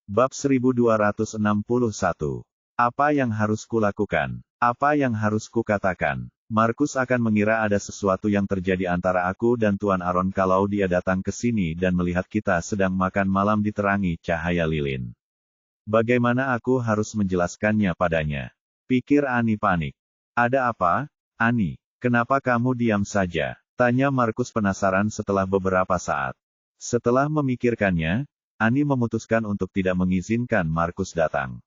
Bab 1261. Apa yang harus kulakukan? Apa yang harus kukatakan? Markus akan mengira ada sesuatu yang terjadi antara aku dan Tuan Aaron kalau dia datang ke sini dan melihat kita sedang makan malam diterangi cahaya lilin. Bagaimana aku harus menjelaskannya padanya? Pikir Ani panik. Ada apa, Ani? Kenapa kamu diam saja? Tanya Markus penasaran setelah beberapa saat. Setelah memikirkannya, Ani memutuskan untuk tidak mengizinkan Markus datang.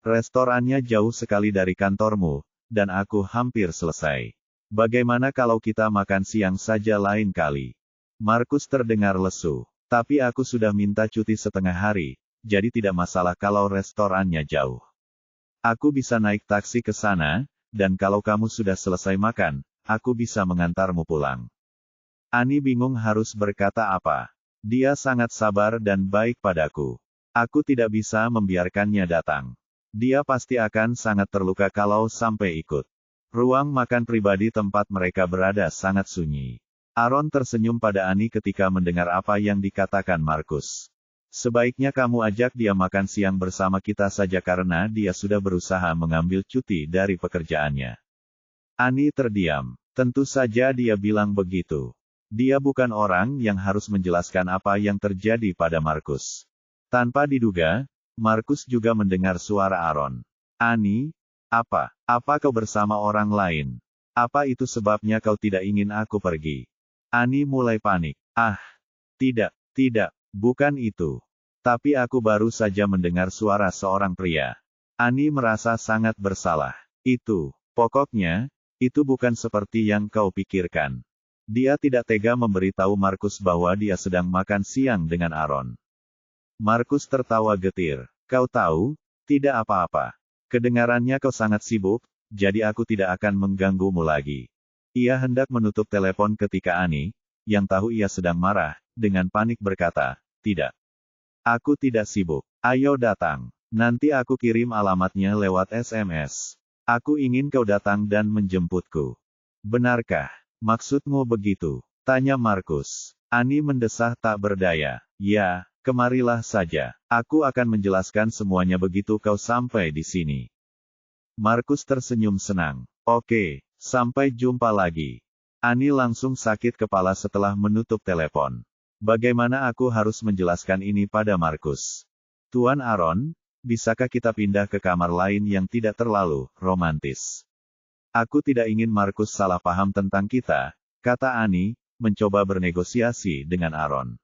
Restorannya jauh sekali dari kantormu, dan aku hampir selesai. Bagaimana kalau kita makan siang saja lain kali? Markus terdengar lesu. Tapi aku sudah minta cuti setengah hari, jadi tidak masalah kalau restorannya jauh. Aku bisa naik taksi ke sana, dan kalau kamu sudah selesai makan, aku bisa mengantarmu pulang. Ani bingung harus berkata apa. Dia sangat sabar dan baik padaku. Aku tidak bisa membiarkannya datang. Dia pasti akan sangat terluka kalau sampai ikut. Ruang makan pribadi tempat mereka berada sangat sunyi. Aaron tersenyum pada Ani ketika mendengar apa yang dikatakan Markus. Sebaiknya kamu ajak dia makan siang bersama kita saja karena dia sudah berusaha mengambil cuti dari pekerjaannya. Ani terdiam. Tentu saja dia bilang begitu. Dia bukan orang yang harus menjelaskan apa yang terjadi pada Markus. Tanpa diduga, Markus juga mendengar suara Aaron. Ani, apa kau bersama orang lain? Apa itu sebabnya kau tidak ingin aku pergi? Ani mulai panik. Tidak, bukan itu. Tapi aku baru saja mendengar suara seorang pria. Ani merasa sangat bersalah. Pokoknya, itu bukan seperti yang kau pikirkan. Dia tidak tega memberitahu Markus bahwa dia sedang makan siang dengan Aaron. Markus tertawa getir. Kau tahu, tidak apa-apa. Kedengarannya kau sangat sibuk, jadi aku tidak akan mengganggumu lagi. Ia hendak menutup telepon ketika Ani, yang tahu ia sedang marah, dengan panik berkata, tidak. Aku tidak sibuk. Ayo datang. Nanti aku kirim alamatnya lewat SMS. Aku ingin kau datang dan menjemputku. Benarkah? Maksudmu begitu? Tanya Markus. Ani mendesah tak berdaya. Ya, kemarilah saja. Aku akan menjelaskan semuanya begitu kau sampai di sini. Markus tersenyum senang. Oke, sampai jumpa lagi. Ani langsung sakit kepala setelah menutup telepon. Bagaimana aku harus menjelaskan ini pada Markus? Tuan Aaron, bisakah kita pindah ke kamar lain yang tidak terlalu romantis? Aku tidak ingin Markus salah paham tentang kita, kata Ani, mencoba bernegosiasi dengan Aaron.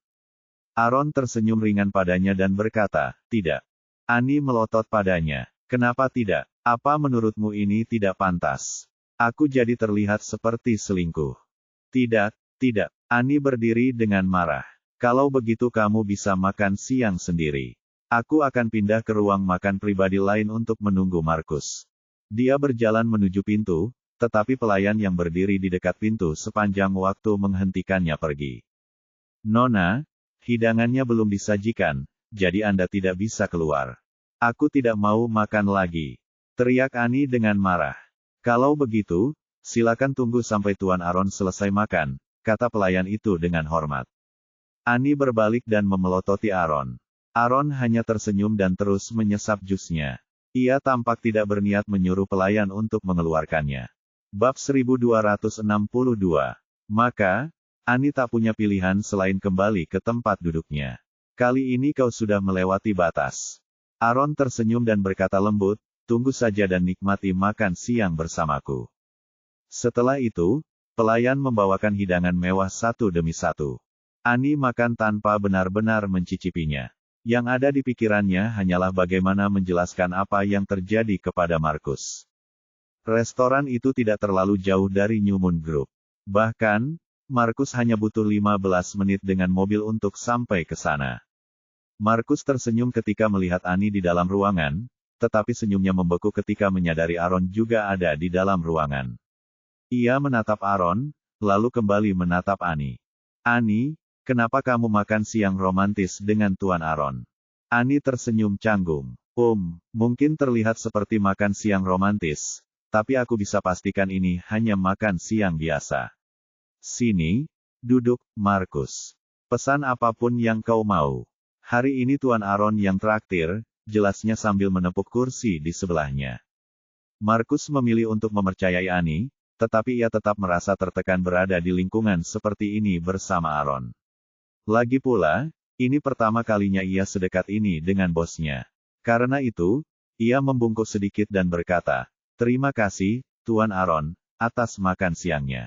Aaron tersenyum ringan padanya dan berkata, tidak. Ani melotot padanya. Kenapa tidak? Apa menurutmu ini tidak pantas? Aku jadi terlihat seperti selingkuh. Tidak. Ani berdiri dengan marah. Kalau begitu kamu bisa makan siang sendiri. Aku akan pindah ke ruang makan pribadi lain untuk menunggu Markus. Dia berjalan menuju pintu, tetapi pelayan yang berdiri di dekat pintu sepanjang waktu menghentikannya pergi. Nona, hidangannya belum disajikan, jadi Anda tidak bisa keluar. Aku tidak mau makan lagi. Teriak Ani dengan marah. Kalau begitu, silakan tunggu sampai Tuan Aaron selesai makan, kata pelayan itu dengan hormat. Ani berbalik dan memelototi Aaron. Aaron hanya tersenyum dan terus menyesap jusnya. Ia tampak tidak berniat menyuruh pelayan untuk mengeluarkannya. Bab 1262. Maka, Ani tak punya pilihan selain kembali ke tempat duduknya. Kali ini kau sudah melewati batas. Aaron tersenyum dan berkata lembut, tunggu saja dan nikmati makan siang bersamaku. Setelah itu, pelayan membawakan hidangan mewah satu demi satu. Ani makan tanpa benar-benar mencicipinya. Yang ada di pikirannya hanyalah bagaimana menjelaskan apa yang terjadi kepada Markus. Restoran itu tidak terlalu jauh dari New Moon Group. Bahkan, Markus hanya butuh 15 menit dengan mobil untuk sampai ke sana. Markus tersenyum ketika melihat Ani di dalam ruangan, tetapi senyumnya membeku ketika menyadari Aaron juga ada di dalam ruangan. Ia menatap Aaron, lalu kembali menatap Ani. Ani, kenapa kamu makan siang romantis dengan Tuan Aaron? Ani tersenyum canggung. Mungkin terlihat seperti makan siang romantis, tapi aku bisa pastikan ini hanya makan siang biasa. Sini, duduk, Markus. Pesan apapun yang kau mau. Hari ini Tuan Aaron yang traktir, jelasnya sambil menepuk kursi di sebelahnya. Markus memilih untuk mempercayai Annie, tetapi ia tetap merasa tertekan berada di lingkungan seperti ini bersama Aaron. Lagi pula, ini pertama kalinya ia sedekat ini dengan bosnya. Karena itu, ia membungkuk sedikit dan berkata, "Terima kasih, Tuan Aaron, atas makan siangnya."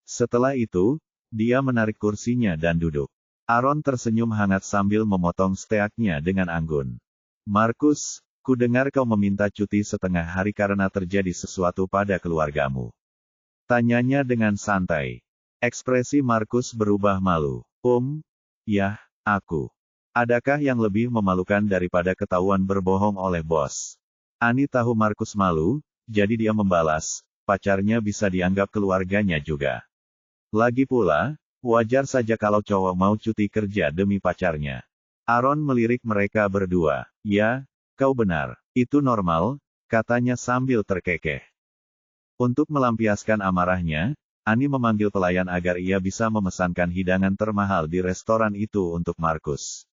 Setelah itu, dia menarik kursinya dan duduk. Aaron tersenyum hangat sambil memotong steaknya dengan anggun. "Markus, ku dengar kau meminta cuti setengah hari karena terjadi sesuatu pada keluargamu." Tanyanya dengan santai. Ekspresi Markus berubah malu. "Yah, aku. Adakah yang lebih memalukan daripada ketahuan berbohong oleh bos?" Annie tahu Markus malu, jadi dia membalas, pacarnya bisa dianggap keluarganya juga. Lagi pula, wajar saja kalau cowok mau cuti kerja demi pacarnya. Aaron melirik mereka berdua. "Ya, kau benar. Itu normal," katanya sambil terkekeh. Untuk melampiaskan amarahnya, Annie memanggil pelayan agar ia bisa memesankan hidangan termahal di restoran itu untuk Markus.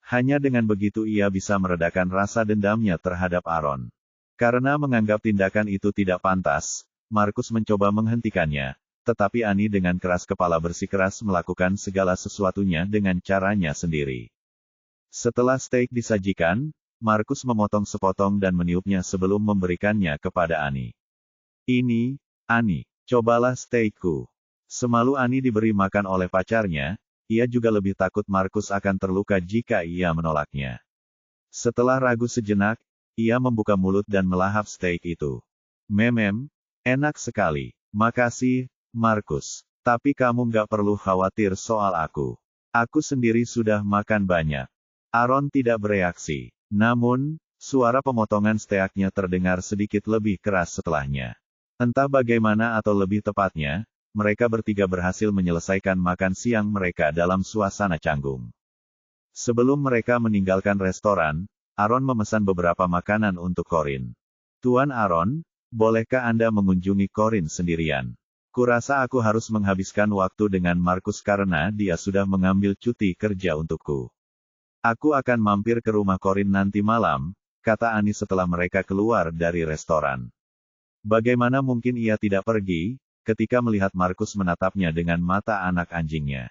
Hanya dengan begitu ia bisa meredakan rasa dendamnya terhadap Aaron. Karena menganggap tindakan itu tidak pantas, Markus mencoba menghentikannya, tetapi Annie dengan keras kepala bersikeras melakukan segala sesuatunya dengan caranya sendiri. Setelah steak disajikan, Markus memotong sepotong dan meniupnya sebelum memberikannya kepada Annie. "Ini, Annie, cobalah steakku." Semalu Annie diberi makan oleh pacarnya, ia juga lebih takut Markus akan terluka jika ia menolaknya. Setelah ragu sejenak, ia membuka mulut dan melahap steak itu. Enak sekali. Makasih, Markus. Tapi kamu nggak perlu khawatir soal aku. Aku sendiri sudah makan banyak." Aaron tidak bereaksi. Namun, suara pemotongan steaknya terdengar sedikit lebih keras setelahnya. Entah bagaimana atau lebih tepatnya, mereka bertiga berhasil menyelesaikan makan siang mereka dalam suasana canggung. Sebelum mereka meninggalkan restoran, Aaron memesan beberapa makanan untuk Corinne. "Tuan Aaron, bolehkah Anda mengunjungi Corinne sendirian? Kurasa aku harus menghabiskan waktu dengan Markus karena dia sudah mengambil cuti kerja untukku. Aku akan mampir ke rumah Corinne nanti malam," kata Annie setelah mereka keluar dari restoran. Bagaimana mungkin ia tidak pergi, ketika melihat Markus menatapnya dengan mata anak anjingnya.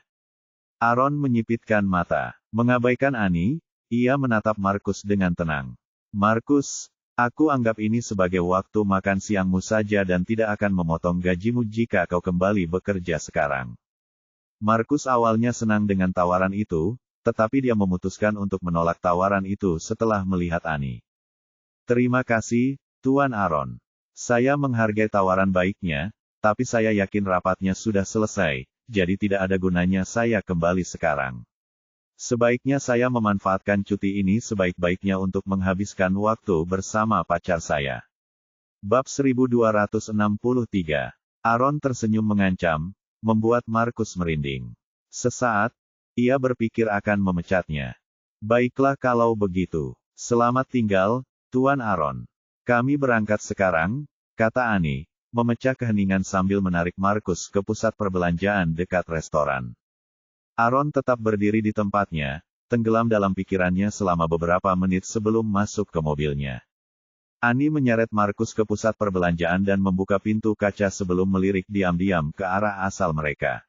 Aaron menyipitkan mata. Mengabaikan Annie, ia menatap Markus dengan tenang. "Markus, aku anggap ini sebagai waktu makan siangmu saja dan tidak akan memotong gajimu jika kau kembali bekerja sekarang." Markus awalnya senang dengan tawaran itu, tetapi dia memutuskan untuk menolak tawaran itu setelah melihat Annie. "Terima kasih, Tuan Aaron. Saya menghargai tawaran baiknya, tapi saya yakin rapatnya sudah selesai, jadi tidak ada gunanya saya kembali sekarang. Sebaiknya saya memanfaatkan cuti ini sebaik-baiknya untuk menghabiskan waktu bersama pacar saya." Bab 1263. Aaron tersenyum mengancam, membuat Markus merinding. Sesaat, ia berpikir akan memecatnya. "Baiklah kalau begitu. Selamat tinggal, Tuan Aaron. Kami berangkat sekarang," kata Annie, memecah keheningan sambil menarik Markus ke pusat perbelanjaan dekat restoran. Aaron tetap berdiri di tempatnya, tenggelam dalam pikirannya selama beberapa menit sebelum masuk ke mobilnya. Annie menyeret Markus ke pusat perbelanjaan dan membuka pintu kaca sebelum melirik diam-diam ke arah asal mereka.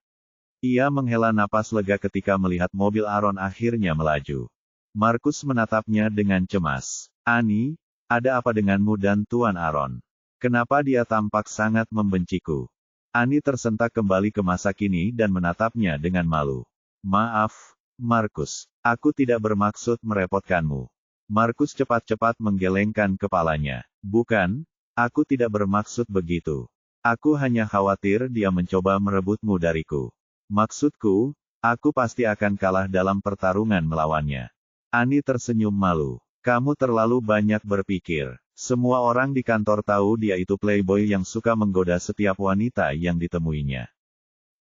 Ia menghela napas lega ketika melihat mobil Aaron akhirnya melaju. Markus menatapnya dengan cemas. "Annie, ada apa denganmu dan Tuan Aaron? Kenapa dia tampak sangat membenciku?" Annie tersentak kembali ke masa kini dan menatapnya dengan malu. "Maaf, Markus. Aku tidak bermaksud merepotkanmu." Markus cepat-cepat menggelengkan kepalanya. "Bukan, aku tidak bermaksud begitu. Aku hanya khawatir dia mencoba merebutmu dariku. Maksudku, aku pasti akan kalah dalam pertarungan melawannya." Annie tersenyum malu. "Kamu terlalu banyak berpikir. Semua orang di kantor tahu dia itu playboy yang suka menggoda setiap wanita yang ditemuinya.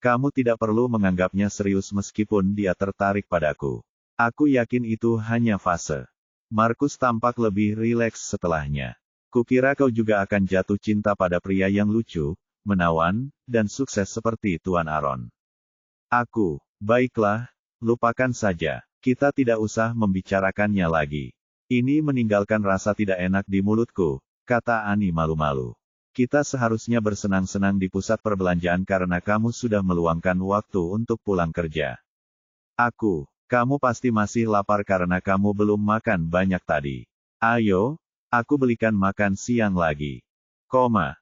Kamu tidak perlu menganggapnya serius meskipun dia tertarik padaku. Aku yakin itu hanya fase." Markus tampak lebih rileks setelahnya. "Kukira kau juga akan jatuh cinta pada pria yang lucu, menawan, dan sukses seperti Tuan Aaron." Baiklah, lupakan saja. Kita tidak usah membicarakannya lagi. Ini meninggalkan rasa tidak enak di mulutku, kata Ani malu-malu. Kita seharusnya bersenang-senang di pusat perbelanjaan karena kamu sudah meluangkan waktu untuk pulang kerja. Kamu pasti masih lapar karena kamu belum makan banyak tadi. Ayo, aku belikan makan siang lagi.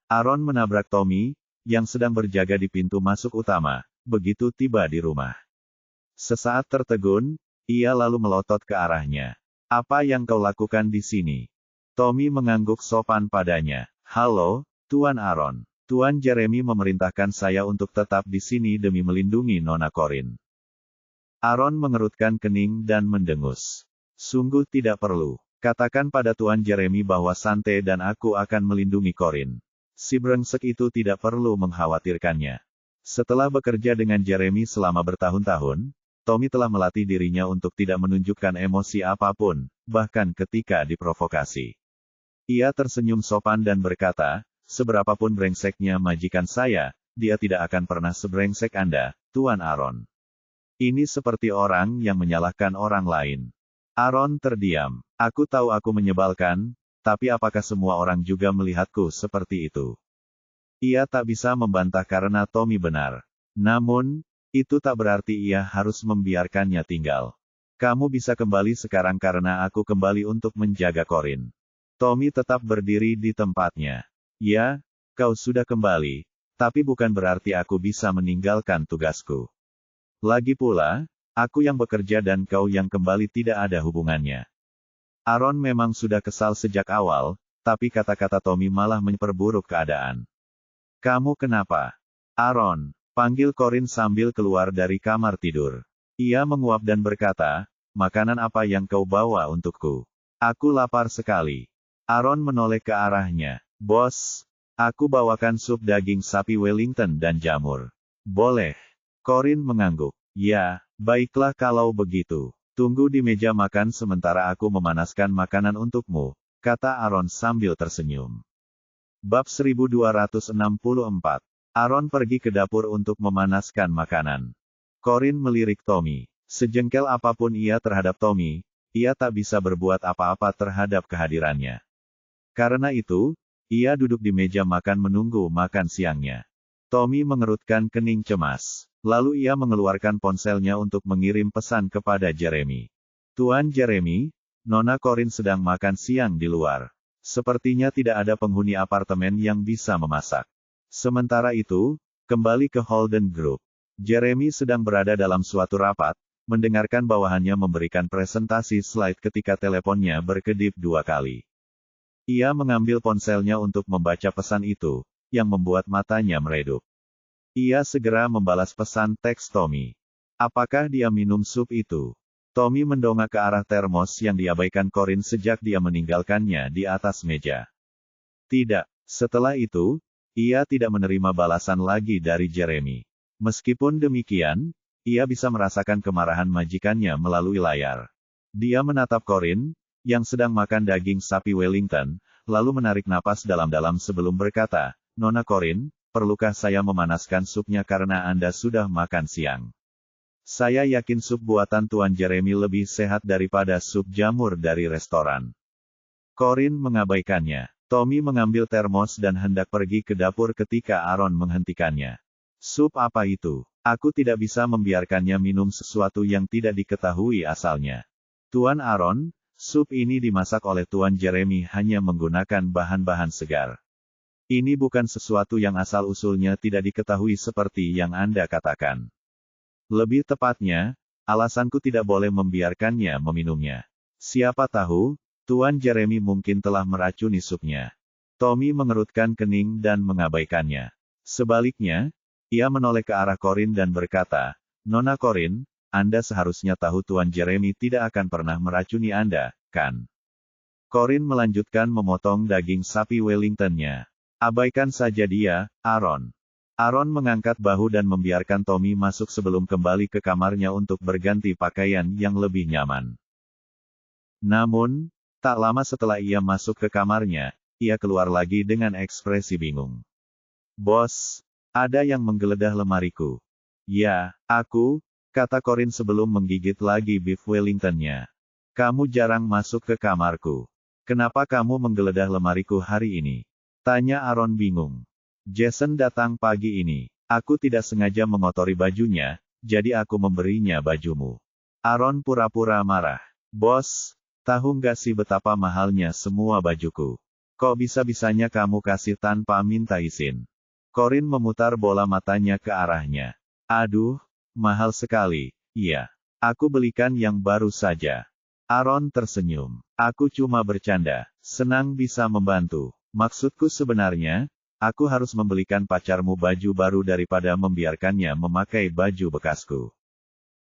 Aaron menabrak Tommy, yang sedang berjaga di pintu masuk utama, begitu tiba di rumah. Sesaat tertegun, ia lalu melotot ke arahnya. Apa yang kau lakukan di sini? Tommy mengangguk sopan padanya. Halo, Tuan Aaron. Tuan Jeremy memerintahkan saya untuk tetap di sini demi melindungi Nona Corin. Aaron mengerutkan kening dan mendengus. Sungguh tidak perlu. Katakan pada Tuan Jeremy bahwa Sante dan aku akan melindungi Corin. Si brengsek itu tidak perlu mengkhawatirkannya. Setelah bekerja dengan Jeremy selama bertahun-tahun, Tommy telah melatih dirinya untuk tidak menunjukkan emosi apapun, bahkan ketika diprovokasi. Ia tersenyum sopan dan berkata, seberapapun brengseknya majikan saya, dia tidak akan pernah sebrengsek Anda, Tuan Aaron. Ini seperti orang yang menyalahkan orang lain. Aaron terdiam. Aku tahu aku menyebalkan, tapi apakah semua orang juga melihatku seperti itu? Ia tak bisa membantah karena Tommy benar. Namun, itu tak berarti ia harus membiarkannya tinggal. Kamu bisa kembali sekarang karena aku kembali untuk menjaga Corin. Tommy tetap berdiri di tempatnya. Ya, kau sudah kembali, tapi bukan berarti aku bisa meninggalkan tugasku. Lagi pula, aku yang bekerja dan kau yang kembali tidak ada hubungannya. Aaron memang sudah kesal sejak awal, tapi kata-kata Tommy malah memperburuk keadaan. Kamu kenapa? Aaron, panggil Corin sambil keluar dari kamar tidur. Ia menguap dan berkata, makanan apa yang kau bawa untukku? Aku lapar sekali. Aaron menoleh ke arahnya. Bos, aku bawakan sup daging sapi Wellington dan jamur. Boleh. Corin mengangguk. Ya, baiklah kalau begitu. Tunggu di meja makan sementara aku memanaskan makanan untukmu, kata Aaron sambil tersenyum. Bab 1264. Aaron pergi ke dapur untuk memanaskan makanan. Corin melirik Tommy. Sejengkel apapun ia terhadap Tommy, ia tak bisa berbuat apa-apa terhadap kehadirannya. Karena itu, ia duduk di meja makan menunggu makan siangnya. Tommy mengerutkan kening cemas. Lalu ia mengeluarkan ponselnya untuk mengirim pesan kepada Jeremy. Tuan Jeremy, Nona Corin sedang makan siang di luar. Sepertinya tidak ada penghuni apartemen yang bisa memasak. Sementara itu, kembali ke Holden Group. Jeremy sedang berada dalam suatu rapat, mendengarkan bawahannya memberikan presentasi slide ketika teleponnya berkedip 2 kali. Ia mengambil ponselnya untuk membaca pesan itu, yang membuat matanya meredup. Ia segera membalas pesan teks Tommy. Apakah dia minum sup itu? Tommy mendongak ke arah termos yang diabaikan Corin sejak dia meninggalkannya di atas meja. Tidak. Setelah itu, ia tidak menerima balasan lagi dari Jeremy. Meskipun demikian, ia bisa merasakan kemarahan majikannya melalui layar. Dia menatap Corin, yang sedang makan daging sapi Wellington, lalu menarik napas dalam-dalam sebelum berkata, Nona Corin, perlukah saya memanaskan supnya karena Anda sudah makan siang? Saya yakin sup buatan Tuan Jeremy lebih sehat daripada sup jamur dari restoran. Corin mengabaikannya. Tommy mengambil termos dan hendak pergi ke dapur ketika Aaron menghentikannya. Sup apa itu? Aku tidak bisa membiarkannya minum sesuatu yang tidak diketahui asalnya. Tuan Aaron, sup ini dimasak oleh Tuan Jeremy hanya menggunakan bahan-bahan segar. Ini bukan sesuatu yang asal-usulnya tidak diketahui seperti yang Anda katakan. Lebih tepatnya, alasanku tidak boleh membiarkannya meminumnya. Siapa tahu, Tuan Jeremy mungkin telah meracuni supnya. Tommy mengerutkan kening dan mengabaikannya. Sebaliknya, ia menoleh ke arah Corin dan berkata, Nona Corin, Anda seharusnya tahu Tuan Jeremy tidak akan pernah meracuni Anda, kan? Corin melanjutkan memotong daging sapi Wellingtonnya. Abaikan saja dia, Aaron. Aaron mengangkat bahu dan membiarkan Tommy masuk sebelum kembali ke kamarnya untuk berganti pakaian yang lebih nyaman. Namun, tak lama setelah ia masuk ke kamarnya, ia keluar lagi dengan ekspresi bingung. Bos, ada yang menggeledah lemariku. Ya, aku kata Corin sebelum menggigit lagi beef Wellington-nya. Kamu jarang masuk ke kamarku. Kenapa kamu menggeledah lemariku hari ini? Tanya Aaron bingung. Jason datang pagi ini. Aku tidak sengaja mengotori bajunya, jadi aku memberinya bajumu. Aaron pura-pura marah. Bos, tahu nggak sih betapa mahalnya semua bajuku? Kok bisa-bisanya kamu kasih tanpa minta izin? Corin memutar bola matanya ke arahnya. Aduh, mahal sekali. Iya. Aku belikan yang baru saja. Aaron tersenyum. Aku cuma bercanda. Senang bisa membantu. Maksudku sebenarnya, aku harus membelikan pacarmu baju baru daripada membiarkannya memakai baju bekasku.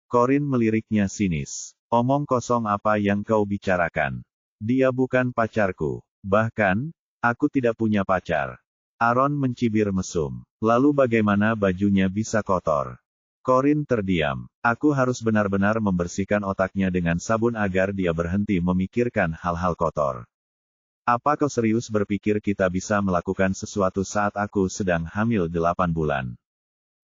Corin meliriknya sinis. Omong kosong apa yang kau bicarakan? Dia bukan pacarku. Bahkan, aku tidak punya pacar. Aaron mencibir mesum. Lalu bagaimana bajunya bisa kotor? Corin terdiam. Aku harus benar-benar membersihkan otaknya dengan sabun agar dia berhenti memikirkan hal-hal kotor. Apa kau serius berpikir kita bisa melakukan sesuatu saat aku sedang hamil 8 bulan?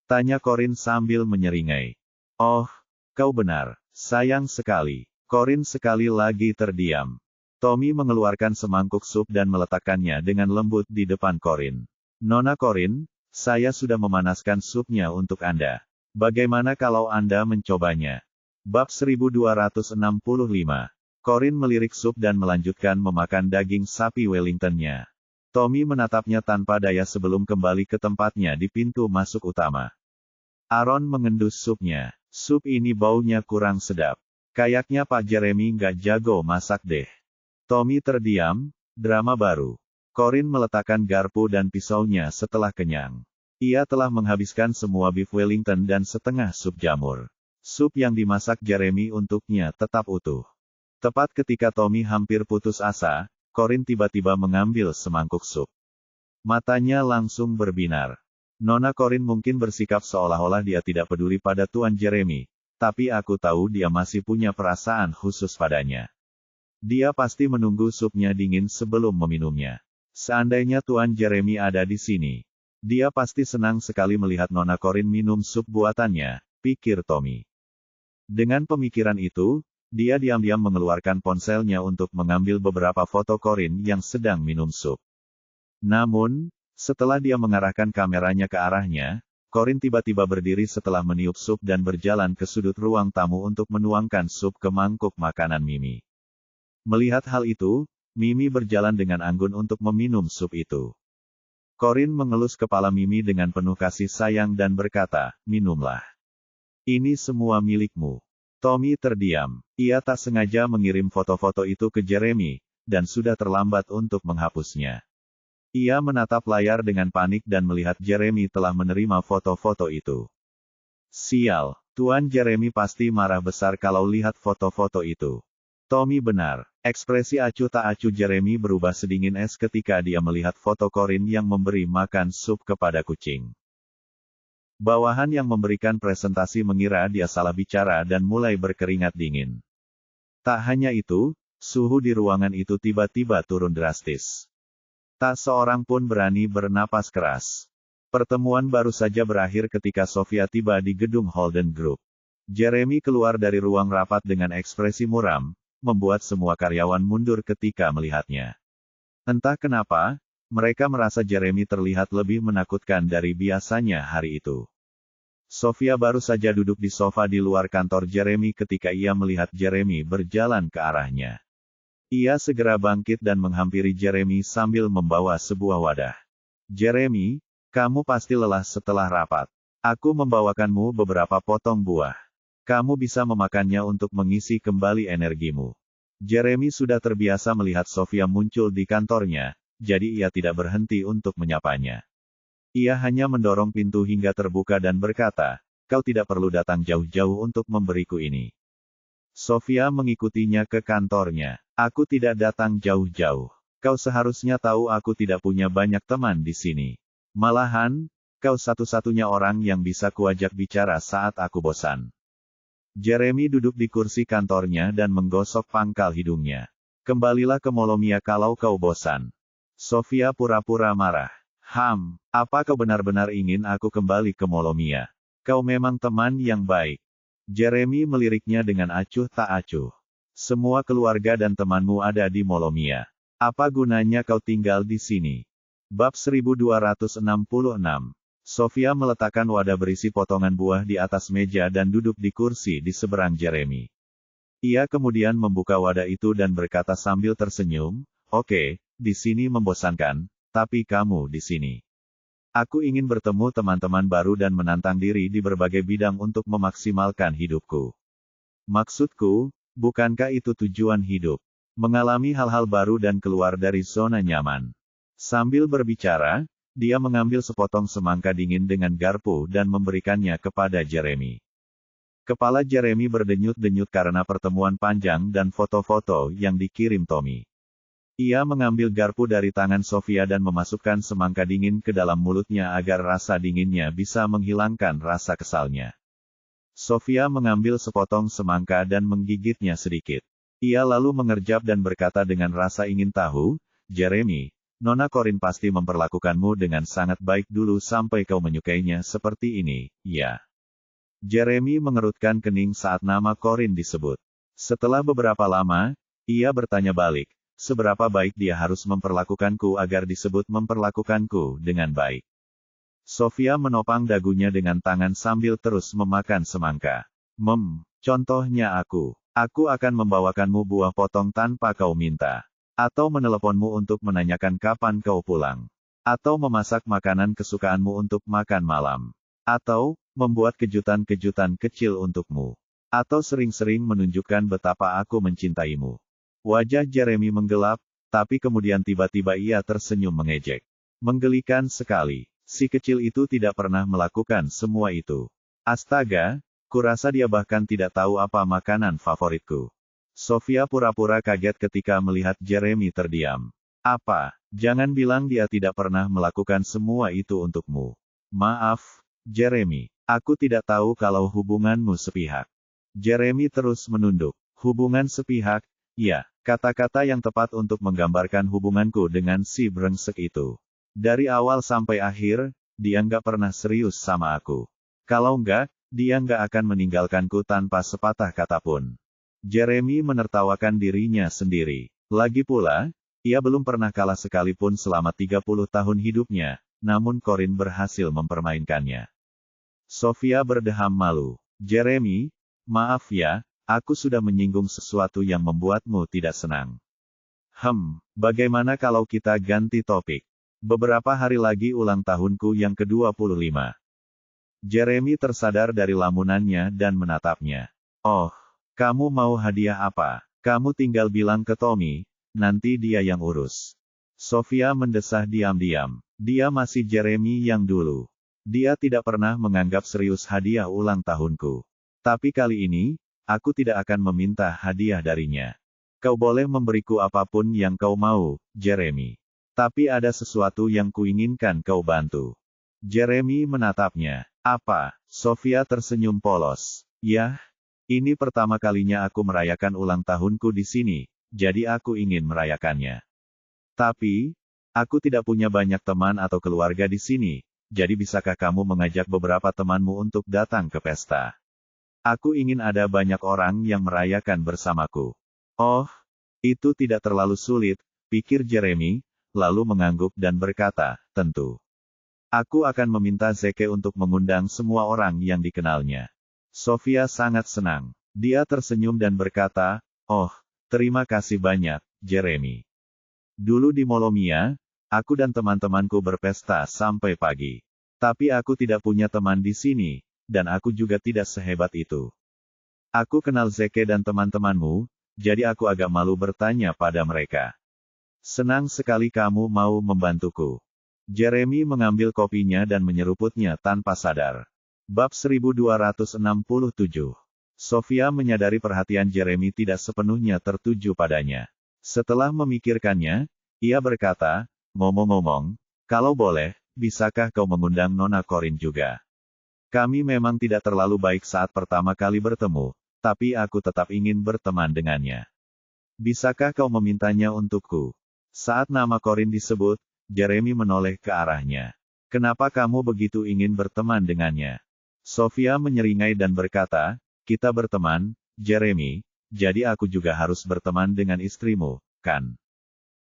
Tanya Corin sambil menyeringai. Oh, kau benar. Sayang sekali. Corin sekali lagi terdiam. Tommy mengeluarkan semangkuk sup dan meletakkannya dengan lembut di depan Corin. Nona Corin, saya sudah memanaskan supnya untuk Anda. Bagaimana kalau Anda mencobanya? Bab 1265. Corin melirik sup dan melanjutkan memakan daging sapi Wellington-nya. Tommy menatapnya tanpa daya sebelum kembali ke tempatnya di pintu masuk utama. Aaron mengendus supnya. Sup ini baunya kurang sedap. Kayaknya Pak Jeremy nggak jago masak deh. Tommy terdiam, drama baru. Corin meletakkan garpu dan pisaunya setelah kenyang. Ia telah menghabiskan semua beef Wellington dan setengah sup jamur. Sup yang dimasak Jeremy untuknya tetap utuh. Tepat ketika Tommy hampir putus asa, Corin tiba-tiba mengambil semangkuk sup. Matanya langsung berbinar. Nona Corin mungkin bersikap seolah-olah dia tidak peduli pada Tuan Jeremy, tapi aku tahu dia masih punya perasaan khusus padanya. Dia pasti menunggu supnya dingin sebelum meminumnya. Seandainya Tuan Jeremy ada di sini, dia pasti senang sekali melihat Nona Corin minum sup buatannya, pikir Tommy. Dengan pemikiran itu, dia diam-diam mengeluarkan ponselnya untuk mengambil beberapa foto Corin yang sedang minum sup. Namun, setelah dia mengarahkan kameranya ke arahnya, Corin tiba-tiba berdiri setelah meniup sup dan berjalan ke sudut ruang tamu untuk menuangkan sup ke mangkuk makanan Mimi. Melihat hal itu, Mimi berjalan dengan anggun untuk meminum sup itu. Corin mengelus kepala Mimi dengan penuh kasih sayang dan berkata, minumlah. Ini semua milikmu. Tommy terdiam. Ia tak sengaja mengirim foto-foto itu ke Jeremy, dan sudah terlambat untuk menghapusnya. Ia menatap layar dengan panik dan melihat Jeremy telah menerima foto-foto itu. Sial, Tuan Jeremy pasti marah besar kalau lihat foto-foto itu. Tommy benar. Ekspresi acuh tak acuh Jeremy berubah sedingin es ketika dia melihat foto Corin yang memberi makan sup kepada kucing. Bawahan yang memberikan presentasi mengira dia salah bicara dan mulai berkeringat dingin. Tak hanya itu, suhu di ruangan itu tiba-tiba turun drastis. Tak seorang pun berani bernapas keras. Pertemuan baru saja berakhir ketika Sofia tiba di gedung Holden Group. Jeremy keluar dari ruang rapat dengan ekspresi muram, membuat semua karyawan mundur ketika melihatnya. Entah kenapa, mereka merasa Jeremy terlihat lebih menakutkan dari biasanya hari itu. Sofia baru saja duduk di sofa di luar kantor Jeremy ketika ia melihat Jeremy berjalan ke arahnya. Ia segera bangkit dan menghampiri Jeremy sambil membawa sebuah wadah. Jeremy, kamu pasti lelah setelah rapat. Aku membawakanmu beberapa potong buah. Kamu bisa memakannya untuk mengisi kembali energimu. Jeremy sudah terbiasa melihat Sofia muncul di kantornya, jadi ia tidak berhenti untuk menyapanya. Ia hanya mendorong pintu hingga terbuka dan berkata, kau tidak perlu datang jauh-jauh untuk memberiku ini. Sofia mengikutinya ke kantornya. Aku tidak datang jauh-jauh. Kau seharusnya tahu aku tidak punya banyak teman di sini. Malahan, kau satu-satunya orang yang bisa kuajak bicara saat aku bosan. Jeremy duduk di kursi kantornya dan menggosok pangkal hidungnya. Kembalilah ke Molomia kalau kau bosan. Sofia pura-pura marah. Apa kau benar-benar ingin aku kembali ke Molomia? Kau memang teman yang baik. Jeremy meliriknya dengan acuh tak acuh. Semua keluarga dan temanmu ada di Molomia. Apa gunanya kau tinggal di sini? Bab 1266. Sofia meletakkan wadah berisi potongan buah di atas meja dan duduk di kursi di seberang Jeremy. Ia kemudian membuka wadah itu dan berkata sambil tersenyum, "Oke, di sini membosankan, tapi kamu di sini. Aku ingin bertemu teman-teman baru dan menantang diri di berbagai bidang untuk memaksimalkan hidupku. Maksudku, bukankah itu tujuan hidup? Mengalami hal-hal baru dan keluar dari zona nyaman." Sambil berbicara, dia mengambil sepotong semangka dingin dengan garpu dan memberikannya kepada Jeremy. Kepala Jeremy berdenyut-denyut karena pertemuan panjang dan foto-foto yang dikirim Tommy. Ia mengambil garpu dari tangan Sofia dan memasukkan semangka dingin ke dalam mulutnya agar rasa dinginnya bisa menghilangkan rasa kesalnya. Sofia mengambil sepotong semangka dan menggigitnya sedikit. Ia lalu mengerjap dan berkata dengan rasa ingin tahu, "Jeremy, Nona Corin pasti memperlakukanmu dengan sangat baik dulu sampai kau menyukainya seperti ini, ya?" Jeremy mengerutkan kening saat nama Corin disebut. Setelah beberapa lama, ia bertanya balik, seberapa baik dia harus memperlakukanku agar disebut memperlakukanku dengan baik. Sofia menopang dagunya dengan tangan sambil terus memakan semangka. Contohnya aku akan membawakanmu buah potong tanpa kau minta. Atau meneleponmu untuk menanyakan kapan kau pulang. Atau memasak makanan kesukaanmu untuk makan malam. Atau membuat kejutan-kejutan kecil untukmu. Atau sering-sering menunjukkan betapa aku mencintaimu. Wajah Jeremy menggelap, tapi kemudian tiba-tiba ia tersenyum mengejek. Menggelikan sekali. Si kecil itu tidak pernah melakukan semua itu. Astaga, kurasa dia bahkan tidak tahu apa makanan favoritku. Sofia pura-pura kaget ketika melihat Jeremy terdiam. Apa? Jangan bilang dia tidak pernah melakukan semua itu untukmu. Maaf, Jeremy. Aku tidak tahu kalau hubunganmu sepihak. Jeremy terus menunduk. Hubungan sepihak? Ya, kata-kata yang tepat untuk menggambarkan hubunganku dengan si brengsek itu. Dari awal sampai akhir, dia nggak pernah serius sama aku. Kalau nggak, dia nggak akan meninggalkanku tanpa sepatah kata pun. Jeremy menertawakan dirinya sendiri. Lagi pula, ia belum pernah kalah sekalipun selama 30 tahun hidupnya, namun Corin berhasil mempermainkannya. Sofia berdeham malu. Jeremy, maaf ya, aku sudah menyinggung sesuatu yang membuatmu tidak senang. Bagaimana kalau kita ganti topik? Beberapa hari lagi ulang tahunku yang ke-25. Jeremy tersadar dari lamunannya dan menatapnya. Oh, kamu mau hadiah apa? Kamu tinggal bilang ke Tommy, nanti dia yang urus. Sofia mendesah diam-diam. Dia masih Jeremy yang dulu. Dia tidak pernah menganggap serius hadiah ulang tahunku. Tapi kali ini, aku tidak akan meminta hadiah darinya. Kau boleh memberiku apapun yang kau mau, Jeremy. Tapi ada sesuatu yang kuinginkan kau bantu. Jeremy menatapnya. Apa? Sofia tersenyum polos. Yah, ini pertama kalinya aku merayakan ulang tahunku di sini, jadi aku ingin merayakannya. Tapi, aku tidak punya banyak teman atau keluarga di sini, jadi bisakah kamu mengajak beberapa temanmu untuk datang ke pesta? Aku ingin ada banyak orang yang merayakan bersamaku. Oh, itu tidak terlalu sulit, pikir Jeremy, lalu mengangguk dan berkata, tentu. Aku akan meminta Zeke untuk mengundang semua orang yang dikenalnya. Sofia sangat senang. Dia tersenyum dan berkata, oh, terima kasih banyak, Jeremy. Dulu di Molomia, aku dan teman-temanku berpesta sampai pagi. Tapi aku tidak punya teman di sini, dan aku juga tidak sehebat itu. Aku kenal Zeke dan teman-temanmu, jadi aku agak malu bertanya pada mereka. Senang sekali kamu mau membantuku. Jeremy mengambil kopinya dan menyeruputnya tanpa sadar. Bab 1267. Sofia menyadari perhatian Jeremy tidak sepenuhnya tertuju padanya. Setelah memikirkannya, ia berkata, ngomong-ngomong, kalau boleh, bisakah kau mengundang Nona Corin juga? Kami memang tidak terlalu baik saat pertama kali bertemu, tapi aku tetap ingin berteman dengannya. Bisakah kau memintanya untukku? Saat nama Corin disebut, Jeremy menoleh ke arahnya. Kenapa kamu begitu ingin berteman dengannya? Sofia menyeringai dan berkata, Kita berteman, Jeremy, jadi aku juga harus berteman dengan istrimu, kan?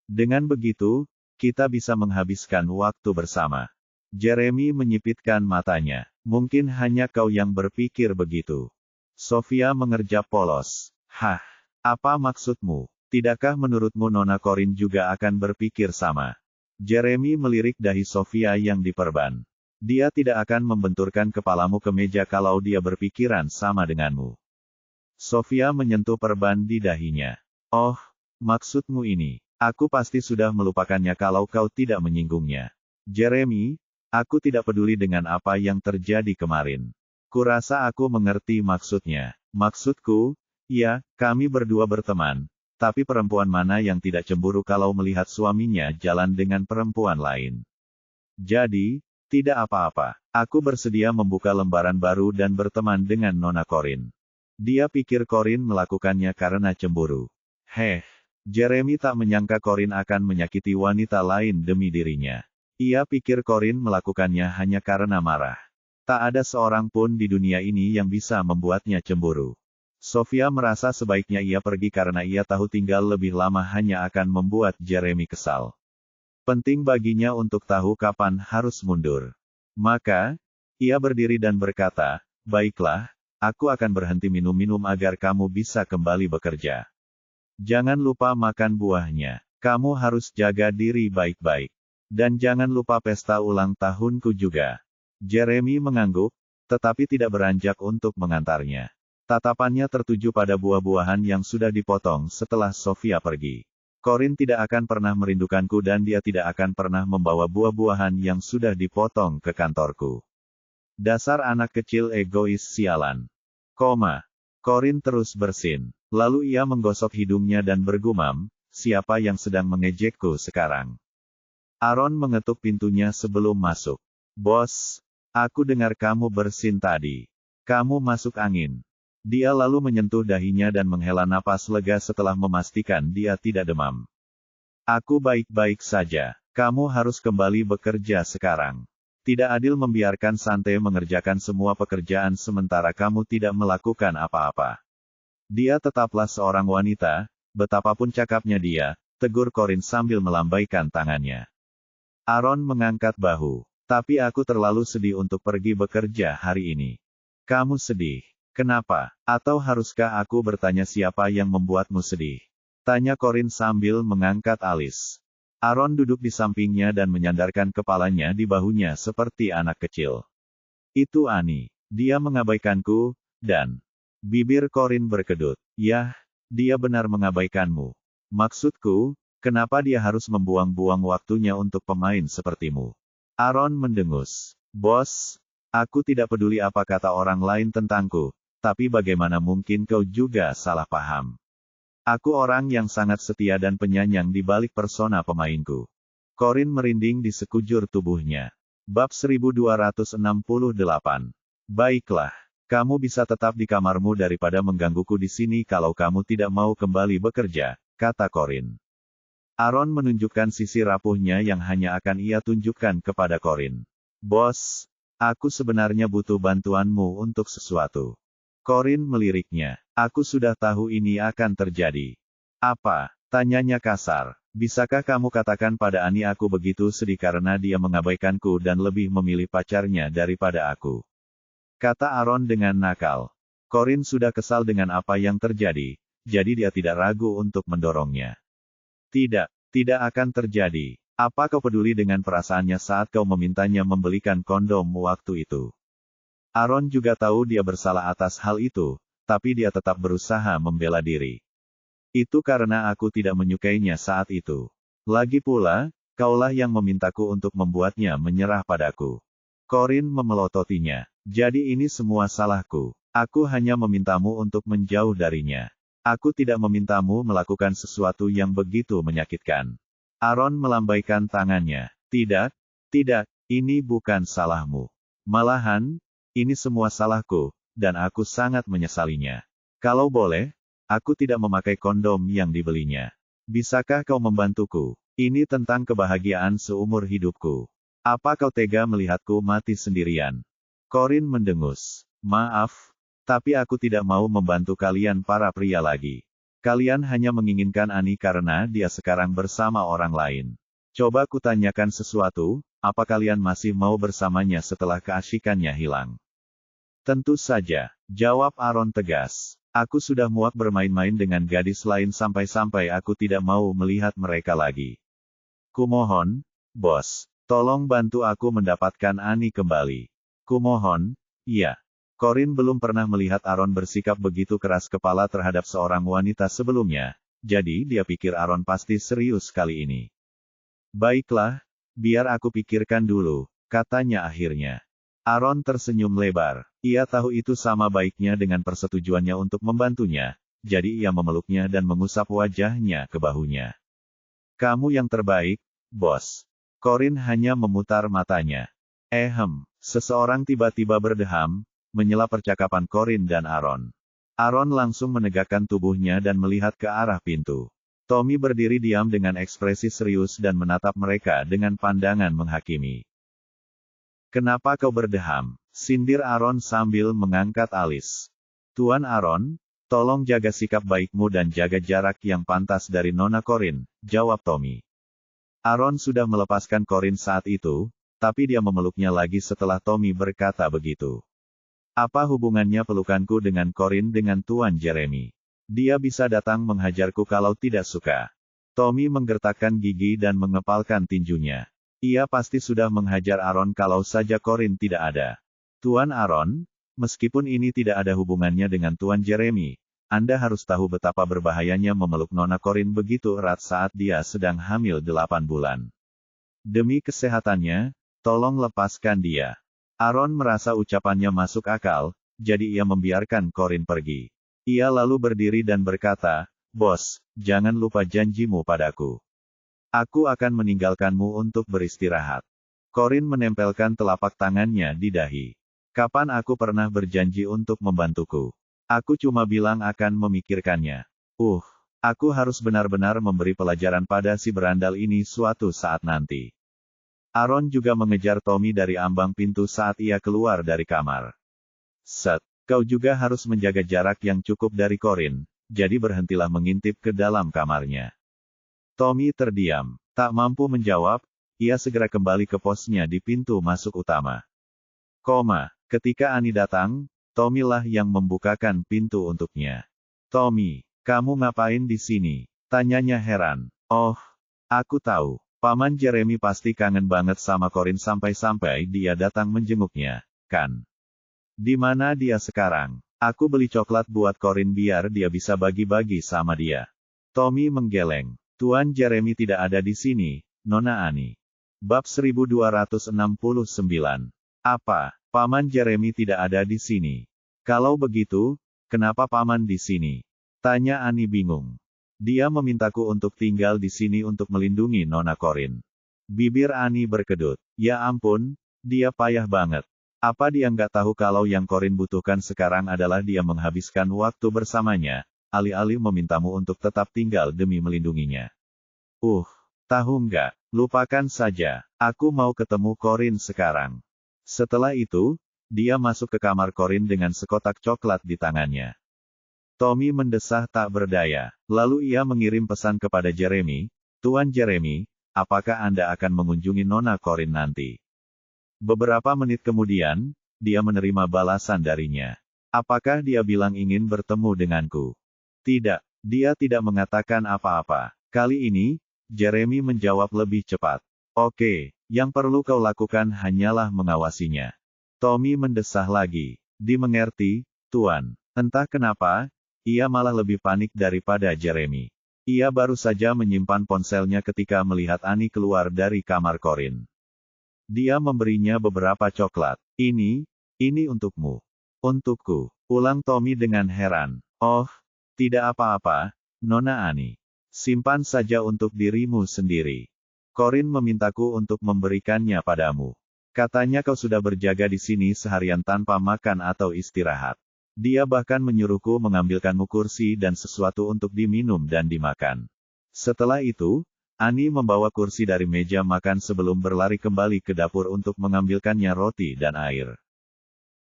Dengan begitu, kita bisa menghabiskan waktu bersama. Jeremy menyipitkan matanya. Mungkin hanya kau yang berpikir begitu. Sofia mengerjap polos. Hah, apa maksudmu? Tidakkah menurutmu Nona Corin juga akan berpikir sama? Jeremy melirik dahi Sofia yang diperban. Dia tidak akan membenturkan kepalamu ke meja kalau dia berpikiran sama denganmu. Sofia menyentuh perban di dahinya. Oh, maksudmu ini. Aku pasti sudah melupakannya kalau kau tidak menyinggungnya. Jeremy, aku tidak peduli dengan apa yang terjadi kemarin. Kurasa aku mengerti maksudnya. Maksudku, ya, kami berdua berteman. Tapi perempuan mana yang tidak cemburu kalau melihat suaminya jalan dengan perempuan lain? Jadi, tidak apa-apa. Aku bersedia membuka lembaran baru dan berteman dengan Nona Corin. Dia pikir Corin melakukannya karena cemburu. Heh, Jeremy tak menyangka Corin akan menyakiti wanita lain demi dirinya. Ia pikir Corin melakukannya hanya karena marah. Tak ada seorang pun di dunia ini yang bisa membuatnya cemburu. Sofia merasa sebaiknya ia pergi karena ia tahu tinggal lebih lama hanya akan membuat Jeremy kesal. Penting baginya untuk tahu kapan harus mundur. Maka, ia berdiri dan berkata, "Baiklah, aku akan berhenti minum-minum agar kamu bisa kembali bekerja. Jangan lupa makan buahnya. Kamu harus jaga diri baik-baik. Dan jangan lupa pesta ulang tahunku juga." Jeremy mengangguk, tetapi tidak beranjak untuk mengantarnya. Tatapannya tertuju pada buah-buahan yang sudah dipotong setelah Sofia pergi. Corin tidak akan pernah merindukanku dan dia tidak akan pernah membawa buah-buahan yang sudah dipotong ke kantorku. Dasar anak kecil egois sialan. Corin terus bersin. Lalu ia menggosok hidungnya dan bergumam, siapa yang sedang mengejekku sekarang? Aaron mengetuk pintunya sebelum masuk. Bos, aku dengar kamu bersin tadi. Kamu masuk angin. Dia lalu menyentuh dahinya dan menghela napas lega setelah memastikan dia tidak demam. Aku baik-baik saja. Kamu harus kembali bekerja sekarang. Tidak adil membiarkan Sante mengerjakan semua pekerjaan sementara kamu tidak melakukan apa-apa. Dia tetaplah seorang wanita, betapapun cakapnya dia, tegur Corin sambil melambaikan tangannya. Aaron mengangkat bahu. Tapi aku terlalu sedih untuk pergi bekerja hari ini. Kamu sedih. Kenapa? Atau haruskah aku bertanya siapa yang membuatmu sedih? Tanya Corin sambil mengangkat alis. Aaron duduk di sampingnya dan menyandarkan kepalanya di bahunya seperti anak kecil. Itu Annie. Dia mengabaikanku, dan... Bibir Corin berkedut. Yah, dia benar mengabaikanmu. Maksudku, kenapa dia harus membuang-buang waktunya untuk pemain sepertimu? Aaron mendengus. Bos, aku tidak peduli apa kata orang lain tentangku. Tapi bagaimana mungkin kau juga salah paham? Aku orang yang sangat setia dan penyayang di balik persona pemainku. Corin merinding di sekujur tubuhnya. Bab 1268. Baiklah, kamu bisa tetap di kamarmu daripada menggangguku di sini kalau kamu tidak mau kembali bekerja, kata Corin. Aaron menunjukkan sisi rapuhnya yang hanya akan ia tunjukkan kepada Corin. Bos, aku sebenarnya butuh bantuanmu untuk sesuatu. Corin meliriknya. Aku sudah tahu ini akan terjadi. Apa? Tanyanya kasar. Bisakah kamu katakan pada Annie aku begitu sedih karena dia mengabaikanku dan lebih memilih pacarnya daripada aku? Kata Aaron dengan nakal. Corin sudah kesal dengan apa yang terjadi, jadi dia tidak ragu untuk mendorongnya. Tidak, tidak akan terjadi. Apa kau peduli dengan perasaannya saat kau memintanya membelikan kondom waktu itu? Aaron juga tahu dia bersalah atas hal itu, tapi dia tetap berusaha membela diri. Itu karena aku tidak menyukainya saat itu. Lagi pula, kaulah yang memintaku untuk membuatnya menyerah padaku. Corin memelototinya. Jadi ini semua salahku. Aku hanya memintamu untuk menjauh darinya. Aku tidak memintamu melakukan sesuatu yang begitu menyakitkan. Aaron melambaikan tangannya. Tidak, tidak, ini bukan salahmu. Malahan, ini semua salahku, dan aku sangat menyesalinya. Kalau boleh, aku tidak memakai kondom yang dibelinya. Bisakah kau membantuku? Ini tentang kebahagiaan seumur hidupku. Apa kau tega melihatku mati sendirian? Corin mendengus. Maaf, Tapi aku tidak mau membantu kalian para pria lagi. Kalian hanya menginginkan Ani karena dia sekarang bersama orang lain. Coba kutanyakan sesuatu, apa kalian masih mau bersamanya setelah keasyikannya hilang? Tentu saja, jawab Aaron tegas. Aku sudah muak bermain-main dengan gadis lain sampai-sampai aku tidak mau melihat mereka lagi. Kumohon, bos, tolong bantu aku mendapatkan Ani kembali. Kumohon, iya. Corin belum pernah melihat Aaron bersikap begitu keras kepala terhadap seorang wanita sebelumnya, jadi dia pikir Aaron pasti serius kali ini. Baiklah, biar aku pikirkan dulu, katanya akhirnya. Aaron tersenyum lebar. Ia tahu itu sama baiknya dengan persetujuannya untuk membantunya, jadi ia memeluknya dan mengusap wajahnya ke bahunya. Kamu yang terbaik, bos. Corin hanya memutar matanya. Seseorang tiba-tiba berdeham, menyela percakapan Corin dan Aaron. Aaron langsung menegakkan tubuhnya dan melihat ke arah pintu. Tommy berdiri diam dengan ekspresi serius dan menatap mereka dengan pandangan menghakimi. Kenapa kau berdeham? Sindir Aaron sambil mengangkat alis. Tuan Aaron, tolong jaga sikap baikmu dan jaga jarak yang pantas dari Nona Corin, jawab Tommy. Aaron sudah melepaskan Corin saat itu, tapi dia memeluknya lagi setelah Tommy berkata begitu. Apa hubungannya pelukanku dengan Corin dengan Tuan Jeremy? Dia bisa datang menghajarku kalau tidak suka. Tommy menggertakkan gigi dan mengepalkan tinjunya. Ia pasti sudah menghajar Aaron kalau saja Corin tidak ada. Tuan Aaron, meskipun ini tidak ada hubungannya dengan Tuan Jeremy, Anda harus tahu betapa berbahayanya memeluk Nona Corin begitu erat saat dia sedang hamil 8 bulan. Demi kesehatannya, tolong lepaskan dia. Aaron merasa ucapannya masuk akal, jadi ia membiarkan Corin pergi. Ia lalu berdiri dan berkata, Bos, jangan lupa janjimu padaku. Aku akan meninggalkanmu untuk beristirahat. Corin menempelkan telapak tangannya di dahi. Kapan aku pernah berjanji untuk membantuku? Aku cuma bilang akan memikirkannya. Aku harus benar-benar memberi pelajaran pada si berandal ini suatu saat nanti. Aaron juga mengejar Tommy dari ambang pintu saat ia keluar dari kamar. Kau juga harus menjaga jarak yang cukup dari Corin, jadi berhentilah mengintip ke dalam kamarnya. Tommy terdiam, tak mampu menjawab, ia segera kembali ke posnya di pintu masuk utama. Ketika Ani datang, Tommy lah yang membukakan pintu untuknya. Tommy, kamu ngapain di sini? Tanyanya heran. Aku tahu. Paman Jeremy pasti kangen banget sama Corin sampai-sampai dia datang menjenguknya, kan? Di mana dia sekarang? Aku beli coklat buat Corin biar dia bisa bagi-bagi sama dia. Tommy menggeleng. Tuan Jeremy tidak ada di sini, Nona Ani. Bab 1269. Apa, Paman Jeremy tidak ada di sini? Kalau begitu, kenapa Paman di sini? Tanya Ani bingung. Dia memintaku untuk tinggal di sini untuk melindungi Nona Corin. Bibir Ani berkedut. Ya ampun, dia payah banget. Apa dia nggak tahu kalau yang Corin butuhkan sekarang adalah dia menghabiskan waktu bersamanya, alih-alih memintamu untuk tetap tinggal demi melindunginya. Tahu nggak, lupakan saja, aku mau ketemu Corin sekarang. Setelah itu, dia masuk ke kamar Corin dengan sekotak coklat di tangannya. Tommy mendesah tak berdaya, lalu ia mengirim pesan kepada Jeremy, Tuan Jeremy, apakah Anda akan mengunjungi Nona Corin nanti? Beberapa menit kemudian, dia menerima balasan darinya. Apakah dia bilang ingin bertemu denganku? Tidak, dia tidak mengatakan apa-apa. Kali ini, Jeremy menjawab lebih cepat. Oke, yang perlu kau lakukan hanyalah mengawasinya. Tommy mendesah lagi. Dimengerti, Tuan. Entah kenapa, ia malah lebih panik daripada Jeremy. Ia baru saja menyimpan ponselnya ketika melihat Ani keluar dari kamar Corin. Dia memberinya beberapa coklat. Ini untukmu. Untukku, ulang Tommy dengan heran. Tidak apa-apa, Nona Ani. Simpan saja untuk dirimu sendiri. Corin memintaku untuk memberikannya padamu. Katanya kau sudah berjaga di sini seharian tanpa makan atau istirahat. Dia bahkan menyuruhku mengambilkanmu kursi dan sesuatu untuk diminum dan dimakan. Setelah itu, Ani membawa kursi dari meja makan sebelum berlari kembali ke dapur untuk mengambilkannya roti dan air.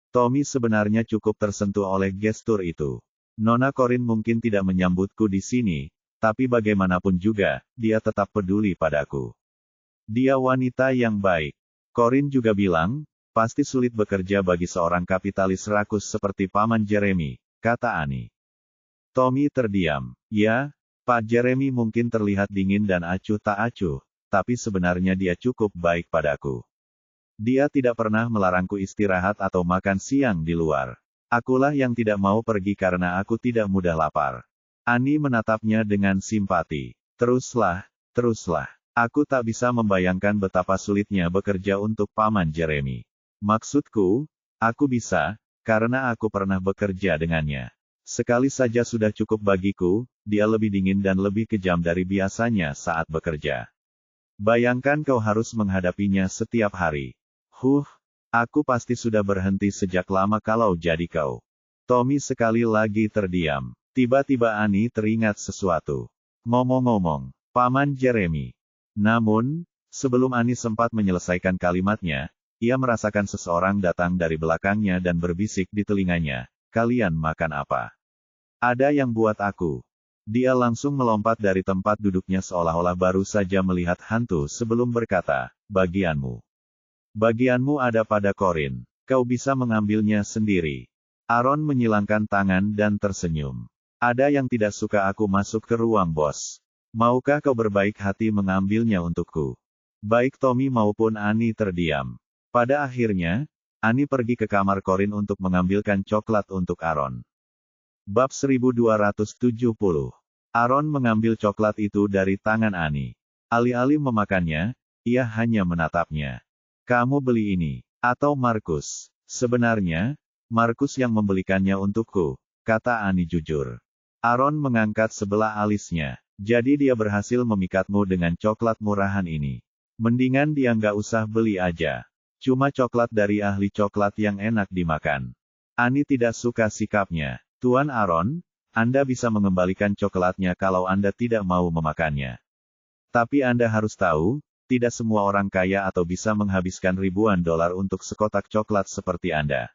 Tommy sebenarnya cukup tersentuh oleh gestur itu. Nona Corin mungkin tidak menyambutku di sini, tapi bagaimanapun juga, dia tetap peduli padaku. Dia wanita yang baik. Corin juga bilang, pasti sulit bekerja bagi seorang kapitalis rakus seperti Paman Jeremy, kata Annie. Tommy terdiam. Ya, Pak Jeremy mungkin terlihat dingin dan acuh tak acuh, tapi sebenarnya dia cukup baik padaku. Dia tidak pernah melarangku istirahat atau makan siang di luar. Akulah yang tidak mau pergi karena aku tidak mudah lapar. Annie menatapnya dengan simpati. Teruslah, teruslah. Aku tak bisa membayangkan betapa sulitnya bekerja untuk Paman Jeremy. Maksudku, aku bisa, karena aku pernah bekerja dengannya. Sekali saja sudah cukup bagiku, dia lebih dingin dan lebih kejam dari biasanya saat bekerja. Bayangkan kau harus menghadapinya setiap hari. Aku pasti sudah berhenti sejak lama kalau jadi kau. Tommy sekali lagi terdiam. Tiba-tiba Annie teringat sesuatu. Ngomong-ngomong, Paman Jeremy. Namun, sebelum Annie sempat menyelesaikan kalimatnya, ia merasakan seseorang datang dari belakangnya dan berbisik di telinganya, "Kalian makan apa? Ada yang buat aku." Dia langsung melompat dari tempat duduknya seolah-olah baru saja melihat hantu sebelum berkata, "Bagianmu. Bagianmu ada pada Corin. Kau bisa mengambilnya sendiri." Aaron menyilangkan tangan dan tersenyum. "Ada yang tidak suka aku masuk ke ruang bos. Maukah kau berbaik hati mengambilnya untukku?" Baik Tommy maupun Annie terdiam. Pada akhirnya, Annie pergi ke kamar Corin untuk mengambilkan coklat untuk Aaron. Bab 1270. Aaron mengambil coklat itu dari tangan Annie. Alih-alih memakannya, ia hanya menatapnya. "Kamu beli ini, atau Markus?" "Sebenarnya, Markus yang membelikannya untukku," kata Annie jujur. Aaron mengangkat sebelah alisnya. "Jadi dia berhasil memikatmu dengan coklat murahan ini. Mendingan dia nggak usah beli aja. Cuma coklat dari ahli coklat yang enak dimakan." Annie tidak suka sikapnya. "Tuan Aaron, Anda bisa mengembalikan coklatnya kalau Anda tidak mau memakannya. Tapi Anda harus tahu, tidak semua orang kaya atau bisa menghabiskan ribuan dolar untuk sekotak coklat seperti Anda."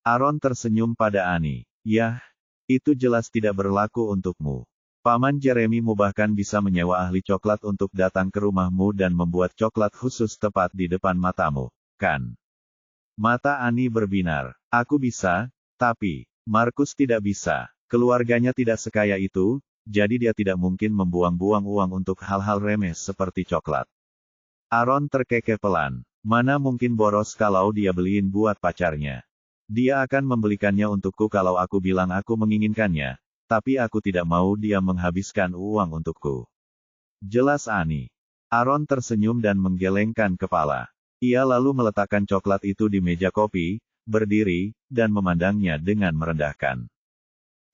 Aaron tersenyum pada Annie. "Yah, itu jelas tidak berlaku untukmu. Paman Jeremymu bahkan bisa menyewa ahli coklat untuk datang ke rumahmu dan membuat coklat khusus tepat di depan matamu, kan?" Mata Annie berbinar. "Aku bisa, tapi Markus tidak bisa. Keluarganya tidak sekaya itu, jadi dia tidak mungkin membuang-buang uang untuk hal-hal remeh seperti coklat." Aaron terkekeh pelan. "Mana mungkin boros kalau dia beliin buat pacarnya. Dia akan membelikannya untukku kalau aku bilang aku menginginkannya, tapi aku tidak mau dia menghabiskan uang untukku." "Jelas Annie." Aaron tersenyum dan menggelengkan kepala. Ia lalu meletakkan coklat itu di meja kopi, berdiri, dan memandangnya dengan merendahkan.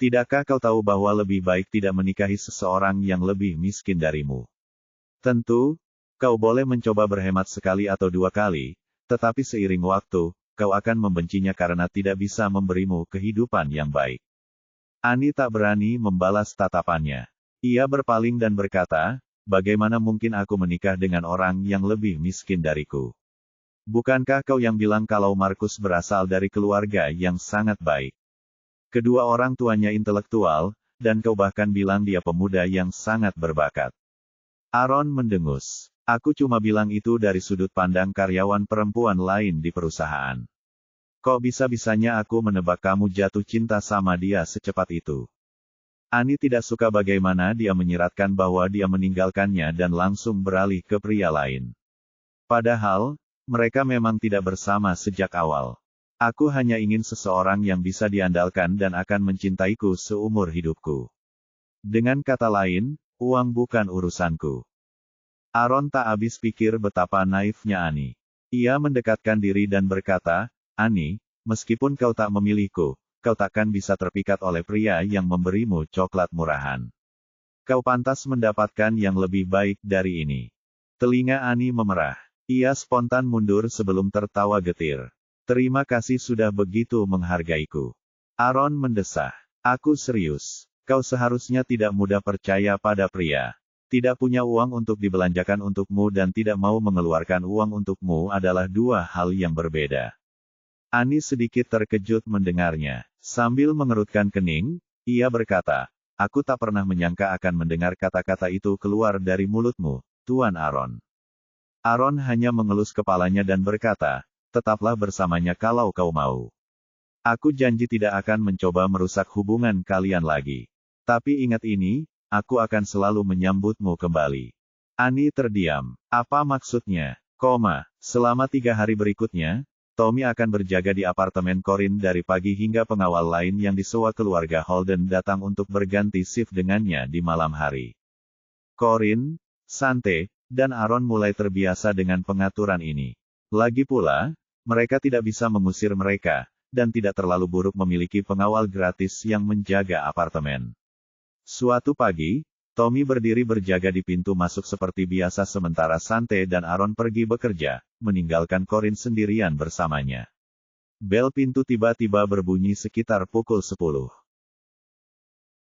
"Tidakkah kau tahu bahwa lebih baik tidak menikahi seseorang yang lebih miskin darimu? Tentu, kau boleh mencoba berhemat sekali atau dua kali, tetapi seiring waktu, kau akan membencinya karena tidak bisa memberimu kehidupan yang baik." Annie tak berani membalas tatapannya. Ia berpaling dan berkata, "Bagaimana mungkin aku menikah dengan orang yang lebih miskin dariku? Bukankah kau yang bilang kalau Markus berasal dari keluarga yang sangat baik? Kedua orang tuanya intelektual, dan kau bahkan bilang dia pemuda yang sangat berbakat." Aaron mendengus. "Aku cuma bilang itu dari sudut pandang karyawan perempuan lain di perusahaan. Kok bisa-bisanya aku menebak kamu jatuh cinta sama dia secepat itu?" Annie tidak suka bagaimana dia menyiratkan bahwa dia meninggalkannya dan langsung beralih ke pria lain. Padahal, mereka memang tidak bersama sejak awal. "Aku hanya ingin seseorang yang bisa diandalkan dan akan mencintaiku seumur hidupku. Dengan kata lain, uang bukan urusanku." Aaron tak habis pikir betapa naifnya Annie. Ia mendekatkan diri dan berkata, "Annie, meskipun kau tak memilihku, kau takkan bisa terpikat oleh pria yang memberimu coklat murahan. Kau pantas mendapatkan yang lebih baik dari ini." Telinga Annie memerah. Ia spontan mundur sebelum tertawa getir. "Terima kasih sudah begitu menghargaiku." Aaron mendesah. "Aku serius. Kau seharusnya tidak mudah percaya pada pria. Tidak punya uang untuk dibelanjakan untukmu dan tidak mau mengeluarkan uang untukmu adalah dua hal yang berbeda." Annie sedikit terkejut mendengarnya. Sambil mengerutkan kening, ia berkata, "Aku tak pernah menyangka akan mendengar kata-kata itu keluar dari mulutmu, Tuan Aaron." Aaron hanya mengelus kepalanya dan berkata, "Tetaplah bersamanya kalau kau mau. Aku janji tidak akan mencoba merusak hubungan kalian lagi. Tapi ingat ini, aku akan selalu menyambutmu kembali." Annie terdiam. Apa maksudnya? Selama 3 hari berikutnya, Tommy akan berjaga di apartemen Corinne dari pagi hingga pengawal lain yang disewa keluarga Holden datang untuk berganti shift dengannya di malam hari. Corinne, Sante, dan Aaron mulai terbiasa dengan pengaturan ini. Lagi pula, mereka tidak bisa mengusir mereka, dan tidak terlalu buruk memiliki pengawal gratis yang menjaga apartemen. Suatu pagi, Tommy berdiri berjaga di pintu masuk seperti biasa sementara Sante dan Aaron pergi bekerja, meninggalkan Corinne sendirian bersamanya. Bel pintu tiba-tiba berbunyi sekitar pukul 10.